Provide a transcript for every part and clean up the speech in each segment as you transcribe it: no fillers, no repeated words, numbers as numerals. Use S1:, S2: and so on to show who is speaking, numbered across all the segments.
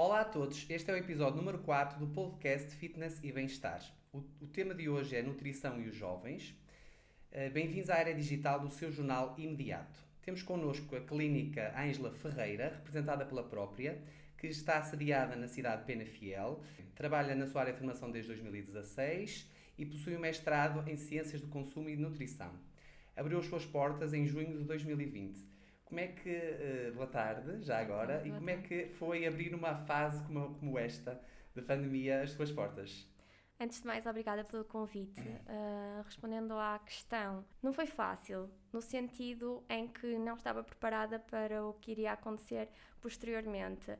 S1: Olá a todos, este é o episódio número 4 do podcast Fitness e Bem-Estar. O tema de hoje é Nutrição e os Jovens. Bem-vindos à era digital do seu jornal imediato. Temos connosco a clínica Ângela Ferreira, representada pela própria, que está sediada na cidade de Penafiel, trabalha na sua área de formação desde 2016 e possui um mestrado em Ciências do Consumo e Nutrição. Abriu as suas portas em junho de 2020. Como é que, boa tarde, já agora, e como é que foi abrir numa fase como esta de pandemia as suas portas?
S2: Antes de mais, obrigada pelo convite. Respondendo à questão, não foi fácil, no sentido em que não estava preparada para o que iria acontecer posteriormente.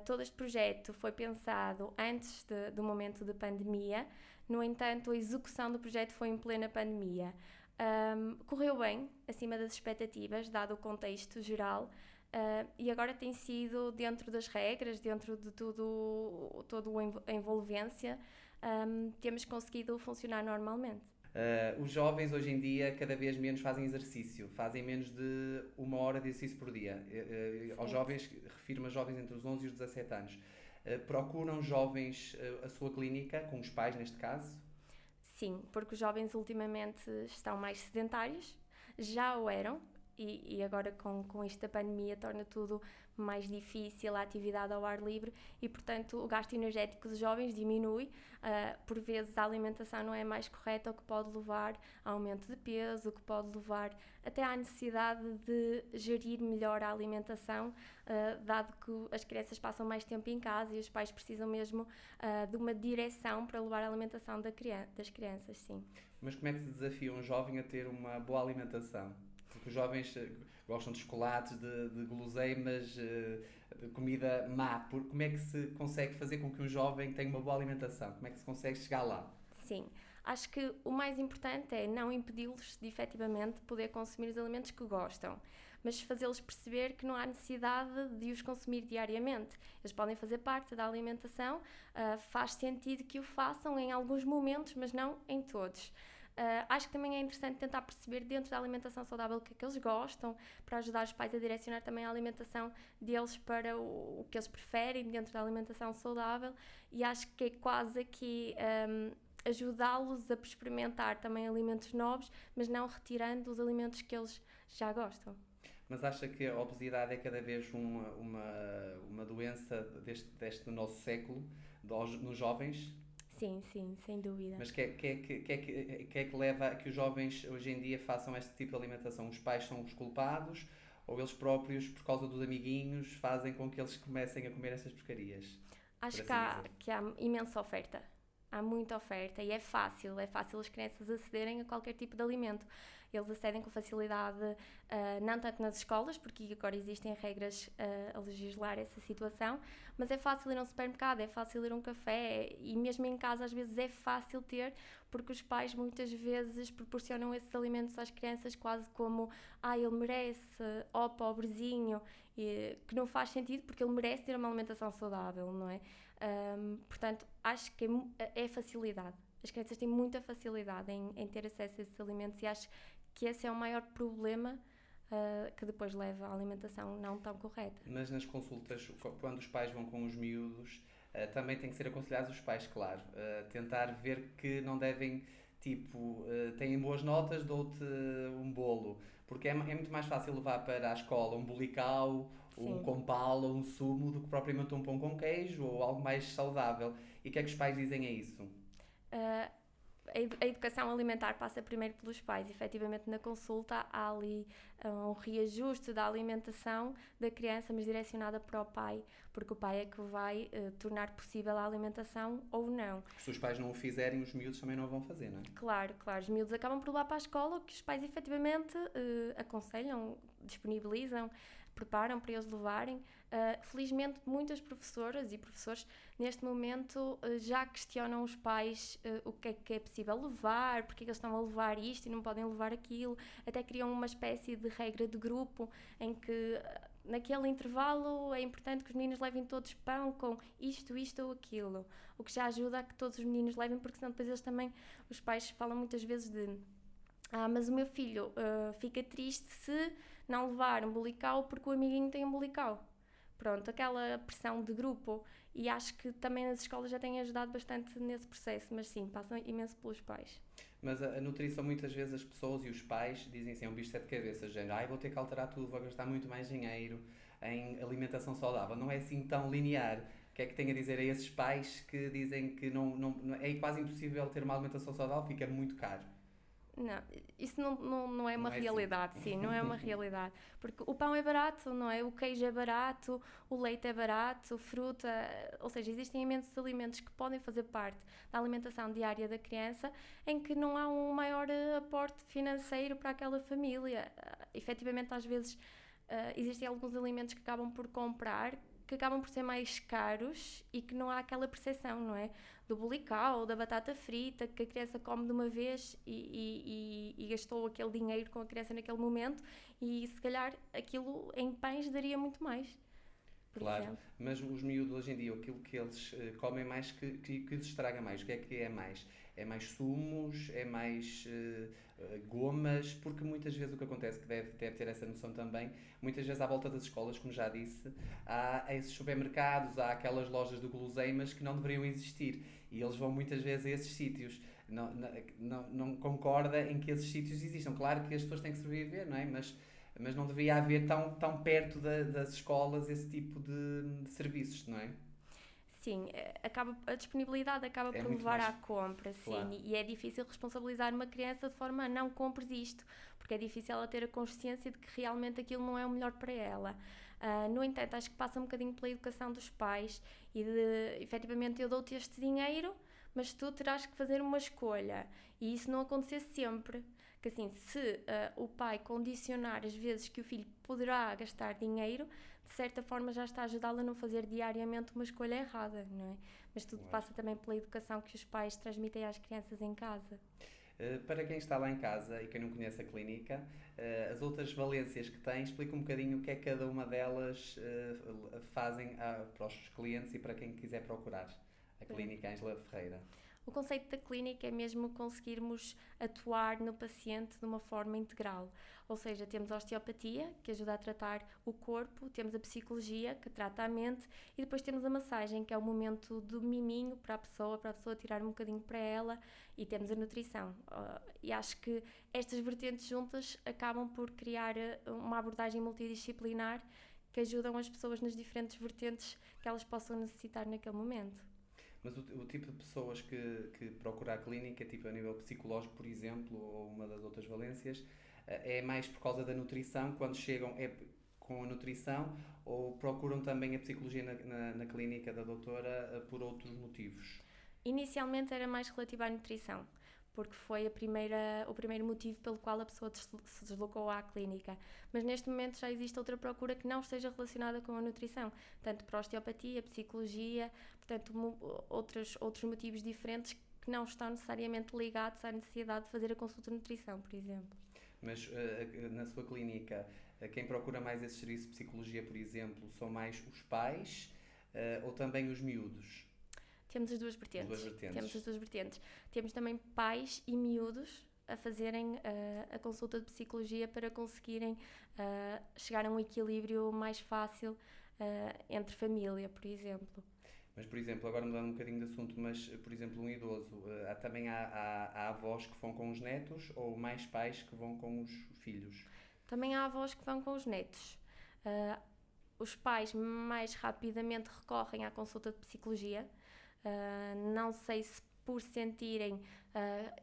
S2: Todo este projeto foi pensado antes do momento de pandemia, no entanto, a execução do projeto foi em plena pandemia. Correu bem, acima das expectativas, dado o contexto geral, e agora tem sido dentro das regras, dentro de toda a envolvência, temos conseguido funcionar normalmente.
S1: Os jovens hoje em dia cada vez menos fazem exercício, fazem menos de 1 hora de exercício por dia. Aos jovens, refiro-me a jovens entre os 11 e os 17 anos. Procuram jovens a sua clínica, com os pais neste caso?
S2: Sim, porque os jovens ultimamente estão mais sedentários, já o eram, e agora com isto da pandemia torna tudo mais difícil a atividade ao ar livre e, portanto, o gasto energético dos jovens diminui. Por vezes a alimentação não é mais correta, o que pode levar a aumento de peso, o que pode levar até à necessidade de gerir melhor a alimentação, dado que as crianças passam mais tempo em casa e os pais precisam mesmo de uma direção para levar a alimentação das crianças, sim.
S1: Mas como é que se desafia um jovem a ter uma boa alimentação? Porque os jovens gostam de chocolates, de guloseimas, de comida má. Como é que se consegue fazer com que um jovem tenha uma boa alimentação? Como é que se consegue chegar lá?
S2: Sim, acho que o mais importante é não impedi-los de efetivamente poder consumir os alimentos que gostam, mas fazê-los perceber que não há necessidade de os consumir diariamente. Eles podem fazer parte da alimentação, faz sentido que o façam em alguns momentos, mas não em todos. Acho que também é interessante tentar perceber dentro da alimentação saudável o que é que eles gostam, para ajudar os pais a direcionar também a alimentação deles para o que eles preferem dentro da alimentação saudável, e acho que é quase aqui ajudá-los a experimentar também alimentos novos, mas não retirando os alimentos que eles já gostam.
S1: Mas acha que a obesidade é cada vez uma doença deste nosso século, nos jovens?
S2: Sim, sem dúvida.
S1: Mas que é que leva a que os jovens hoje em dia façam este tipo de alimentação? Os pais são os culpados ou eles próprios, por causa dos amiguinhos, fazem com que eles comecem a comer essas porcarias?
S2: Acho
S1: Assim
S2: que há imensa oferta. Há muita oferta e é fácil as crianças acederem a qualquer tipo de alimento. Eles acedem com facilidade, não tanto nas escolas, porque agora existem regras a legislar essa situação, mas é fácil ir a um supermercado, é fácil ir a um café e mesmo em casa às vezes é fácil ter, porque os pais muitas vezes proporcionam esses alimentos às crianças quase como ele merece, pobrezinho, que não faz sentido porque ele merece ter uma alimentação saudável, não é? Portanto, acho que é facilidade. As crianças têm muita facilidade em ter acesso a esses alimentos e acho que esse é o maior problema que depois leva à alimentação não tão correta.
S1: Mas nas consultas, quando os pais vão com os miúdos, também tem que ser aconselhados os pais, claro. Tentar ver que não devem, têm boas notas, dou-te um bolo. Porque é muito mais fácil levar para a escola um bolicau, um compal ou um sumo do que propriamente um pão com queijo ou algo mais saudável. E o que é que os pais dizem a isso?
S2: A educação alimentar passa primeiro pelos pais. Efetivamente, na consulta há ali um reajuste da alimentação da criança, mas direcionada para o pai, porque o pai é que vai tornar possível a alimentação ou não.
S1: Se os pais não o fizerem, os miúdos também não o vão fazer, não é?
S2: Claro, os miúdos acabam por levar para a escola o que os pais efetivamente aconselham, disponibilizam, preparam para eles levarem. Felizmente, muitas professoras e professores neste momento já questionam os pais o que é possível levar, porque é que eles estão a levar isto e não podem levar aquilo, até criam uma espécie de regra de grupo em que naquele intervalo é importante que os meninos levem todos pão com isto ou aquilo, o que já ajuda a que todos os meninos levem, porque senão depois eles também, os pais falam muitas vezes de mas o meu filho fica triste se não levar um bulical porque o amiguinho tem um bulical. pronto, aquela pressão de grupo. E acho que também as escolas já têm ajudado bastante nesse processo, mas sim, passam imenso pelos pais.
S1: Mas a nutrição, muitas vezes as pessoas e os pais dizem assim, é um bicho de sete cabeças, género, vou ter que alterar tudo, vou gastar muito mais dinheiro em alimentação saudável. Não é assim tão linear. O que é que tem a dizer a esses pais que dizem que é quase impossível ter uma alimentação saudável, fica muito caro?
S2: Não, isso não é uma
S1: Não é
S2: realidade,
S1: assim.
S2: sim, não é uma realidade. Porque o pão é barato, não é? O queijo é barato, o leite é barato, fruta, ou seja, existem imensos alimentos que podem fazer parte da alimentação diária da criança em que não há um maior aporte financeiro para aquela família. Efetivamente, às vezes, existem alguns alimentos que acabam por comprar que acabam por ser mais caros e que não há aquela percepção, não é? Do bulical, da batata frita, que a criança come de uma vez e gastou aquele dinheiro com a criança naquele momento e se calhar aquilo em pães daria muito mais, por
S1: Claro,
S2: exemplo.
S1: mas os miúdos hoje em dia, aquilo que eles comem mais, que lhes estraga mais, o que é mais? É mais sumos, é mais gomas, porque muitas vezes o que acontece, que deve ter essa noção também, muitas vezes à volta das escolas, como já disse, há esses supermercados, há aquelas lojas de guloseimas que não deveriam existir e eles vão muitas vezes a esses sítios. Não concorda em que esses sítios existam. Claro que as pessoas têm que sobreviver, não é? Mas não devia haver tão perto das escolas esse tipo de serviços, não é?
S2: Sim, a disponibilidade acaba
S1: É
S2: por
S1: muito
S2: levar
S1: mais
S2: à compra, sim,
S1: claro.
S2: e é difícil responsabilizar uma criança de forma a não compres isto, porque é difícil ela ter a consciência de que realmente aquilo não é o melhor para ela. No entanto, acho que passa um bocadinho pela educação dos pais e de, efetivamente, eu dou-te este dinheiro, mas tu terás que fazer uma escolha, e isso não acontecer sempre. Que assim, se o pai condicionar as vezes que o filho poderá gastar dinheiro, de certa forma já está a ajudá-lo a não fazer diariamente uma escolha errada, não é? Mas tudo
S1: Claro.
S2: passa também pela educação que os pais transmitem às crianças em casa.
S1: Para quem está lá em casa e quem não conhece a clínica, as outras valências que tem, explica um bocadinho o que é que cada uma delas fazem para os clientes e para quem quiser procurar a clínica Ângela Ferreira.
S2: O conceito da clínica é mesmo conseguirmos atuar no paciente de uma forma integral. Ou seja, temos a osteopatia, que ajuda a tratar o corpo, temos a psicologia, que trata a mente, e depois temos a massagem, que é o momento do miminho para a pessoa tirar um bocadinho para ela, e temos a nutrição. E acho que estas vertentes juntas acabam por criar uma abordagem multidisciplinar que ajudam as pessoas nas diferentes vertentes que elas possam necessitar naquele momento.
S1: Mas o tipo de pessoas que procura a clínica, tipo a nível psicológico, por exemplo, ou uma das outras valências, é mais por causa da nutrição, quando chegam é com a nutrição, ou procuram também a psicologia na clínica da doutora por outros motivos?
S2: Inicialmente era mais relativo à nutrição, porque foi o primeiro motivo pelo qual a pessoa se deslocou à clínica. Mas neste momento já existe outra procura que não esteja relacionada com a nutrição, tanto para a osteopatia, psicologia, portanto, outros motivos diferentes que não estão necessariamente ligados à necessidade de fazer a consulta de nutrição, por exemplo.
S1: Mas na sua clínica, quem procura mais esse serviço de psicologia, por exemplo, são mais os pais ou também os miúdos?
S2: Temos as duas vertentes.
S1: As duas vertentes.
S2: Temos as duas vertentes. Temos também pais e miúdos a fazerem a consulta de psicologia para conseguirem chegar a um equilíbrio mais fácil entre família, por exemplo.
S1: Mas, por exemplo, agora mudando um bocadinho de assunto, mas, por exemplo, um idoso, também há avós que vão com os netos ou mais pais que vão com os filhos?
S2: Também há avós que vão com os netos. Os pais mais rapidamente recorrem à consulta de psicologia. Não sei se por sentirem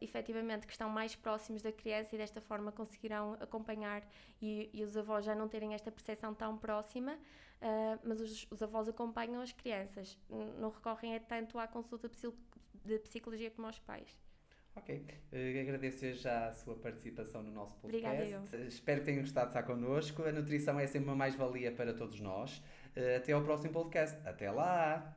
S2: efetivamente que estão mais próximos da criança e desta forma conseguirão acompanhar e os avós já não terem esta percepção tão próxima, mas os avós acompanham as crianças, não recorrem tanto à consulta de psicologia como aos pais.
S1: Ok, agradeço já a sua participação no nosso podcast.
S2: Obrigada, eu.
S1: Espero que tenham gostado de estar connosco. A nutrição é sempre uma mais-valia para todos nós. Até ao próximo podcast. Até lá!